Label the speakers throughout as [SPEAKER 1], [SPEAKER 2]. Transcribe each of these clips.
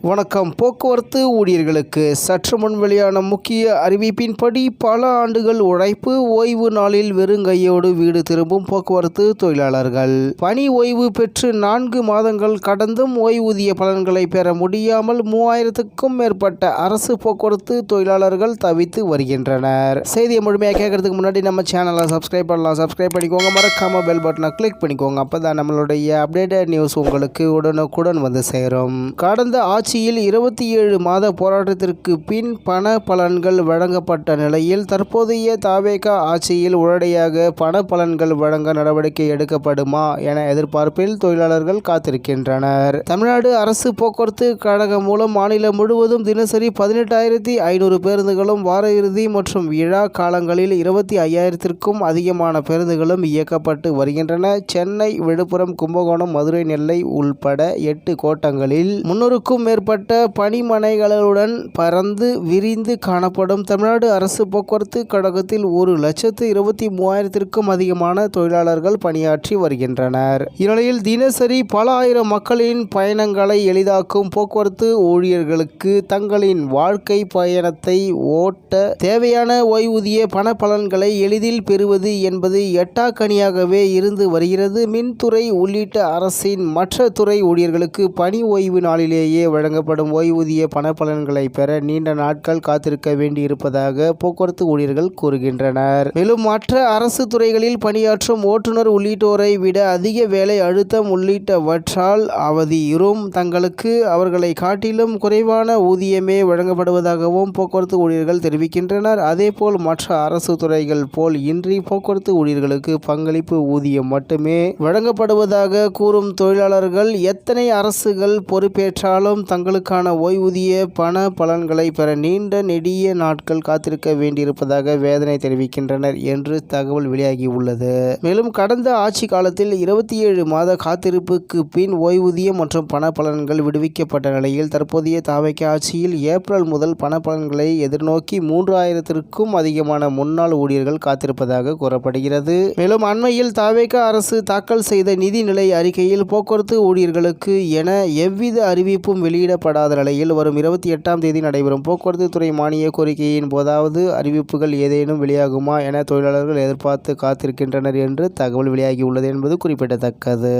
[SPEAKER 1] வணக்கம். போக்குவரத்து ஊழியர்களுக்கு சற்று முன் வெளியான முக்கிய அறிவிப்பின்படி பல ஆண்டுகள் உழைப்பு ஓய்வு நாளில் வெறுங்கையோடு வீடு திரும்பும் போக்குவரத்து தொழிலாளர்கள். பணி ஓய்வு பெற்று 4 மாதங்கள் கடந்தும் ஓய்வூதிய பலன்களை பெற முடியாமல் 3000க்கும் மேற்பட்ட அரசு போக்குவரத்து தொழிலாளர்கள் தவித்து வருகின்றனர். செய்தியை முழுமையாக கேட்கறதுக்கு முன்னாடி நம்ம சேனலை சப்ஸ்கிரைப் பண்ணலாம். சப்ஸ்கிரைப் பண்ணிக்கோங்க. மறக்காம பெல் பட்டனை கிளிக் பண்ணிக்கோங்க. அப்பதான் நம்மளுடைய அப்டேட்டட் நியூஸ் உங்களுக்கு உடனுக்குடன் வந்து சேரும். கடந்த ஆட்சியில் 27 மாத போராட்டத்திற்கு பின் பண பலன்கள் வழங்கப்பட்ட நிலையில் தற்போதைய தவேகா ஆட்சியில் உடனடியாக பண பலன்கள் வழங்க நடவடிக்கை எடுக்கப்படுமா என எதிர்பார்ப்பில் தொழிலாளர்கள் காத்திருக்கின்றனர். தமிழ்நாடு அரசு போக்குவரத்து கழகம் மூலம் மாநிலம் முழுவதும் தினசரி 18,500 பேருந்துகளும் வார இறுதி மற்றும் விழா காலங்களில் 25,000க்கும் அதிகமான பேருந்துகளும் இயக்கப்பட்டு வருகின்றன. சென்னை, விழுப்புரம், கும்பகோணம், மதுரை, நெல்லை உள்பட 8 கோட்டங்களில் 300க்கும் மேற்பட்ட பணிமனைகளுடன் பறந்து விரிந்து காணப்படும் தமிழ்நாடு அரசு போக்குவரத்து கழகத்தில் 1,23,000க்கும் அதிகமான தொழிலாளர்கள் பணியாற்றி வருகின்றனர். இந்நிலையில் தினசரி பல ஆயிரம் மக்களின் பயணங்களை எளிதாக்கும் போக்குவரத்து ஊழியர்களுக்கு தங்களின் வாழ்க்கை பயணத்தை ஓட்ட தேவையான ஓய்வூதிய பண பலன்களை எளிதில் பெறுவது என்பது எட்டாக்கனியாகவே இருந்து வருகிறது. மின்துறை உள்ளிட்ட அரசின் மற்ற துறை ஊழியர்களுக்கு பணி ஓய்வு நாளிலேயே வழங்கப்படும் ஓய்வூதிய பண பலன்களை பெற நீண்ட நாட்கள் காத்திருக்க வேண்டியிருப்பதாக போக்குவரத்து ஊழியர்கள் கூறுகின்றனர். மேலும் மற்ற அரசு துறைகளில் பணியாற்றும் ஓட்டுநர் உள்ளிட்டோரை விட அதிக வேலை அழுத்தம் உள்ளிட்டவற்றால் அவதியுறும் தங்களுக்கு அவர்களை காட்டிலும் குறைவான ஊதியமே வழங்கப்படுவதாகவும் போக்குவரத்து ஊழியர்கள் தெரிவிக்கின்றனர். அதேபோல் மற்ற அரசு துறைகள் போல் இன்றி போக்குவரத்து ஊழியர்களுக்கு பங்களிப்பு ஊதியம் மட்டுமே வழங்கப்படுவதாக கூறும் தொழிலாளர்கள் எத்தனை அரசுகள் பொறுப்பேற்றாலும் தங்களுக்கான ஓய்வூதிய பண பலன்களை பெற நீண்ட நெடிய நாட்கள் காத்திருக்க வேண்டியிருப்பதாக வேதனை தெரிவிக்கின்றனர் என்று தகவல் வெளியாகியுள்ளது. மேலும் கடந்த ஆட்சி காலத்தில் 27 மாத காத்திருப்புக்கு பின் ஓய்வூதியம் மற்றும் பண பலன்கள் விடுவிக்கப்பட்ட நிலையில் தற்போதைய தவேகா ஆட்சியில் ஏப்ரல் முதல் பண பலன்களை எதிர்நோக்கி 3,000க்கும் அதிகமான முன்னாள் ஊழியர்கள் காத்திருப்பதாக கூறப்படுகிறது. மேலும் அண்மையில் தவேகா அரசு தாக்கல் செய்த நிதிநிலை அறிக்கையில் போக்குவரத்து ஊழியர்களுக்கு என எவ்வித அறிவிப்பும் வெளியிடப்படாத நிலையில் வரும் 28ஆம் தேதி நடைபெறும் போக்குவரத்து துறை மானிய கோரிக்கையின் போதாவது அறிவிப்புகள் ஏதேனும் வெளியாகுமா என தொழிலாளர்கள் எதிர்பார்த்து காத்திருக்கின்றனர் என்று தகவல் வெளியாகியுள்ளது என்பது குறிப்பிடத்தக்கது.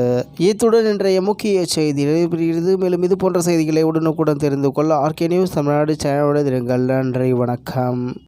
[SPEAKER 1] இத்துடன் இன்றைய முக்கிய செய்தி நிறைவேறுகிறது. மேலும் இது போன்ற செய்திகளை உடனுக்குடன் தெரிந்து கொள்ள ஆர்கே நியூஸ் தமிழ்நாடு சேனலுடன் இருங்கள். நன்றி, வணக்கம்.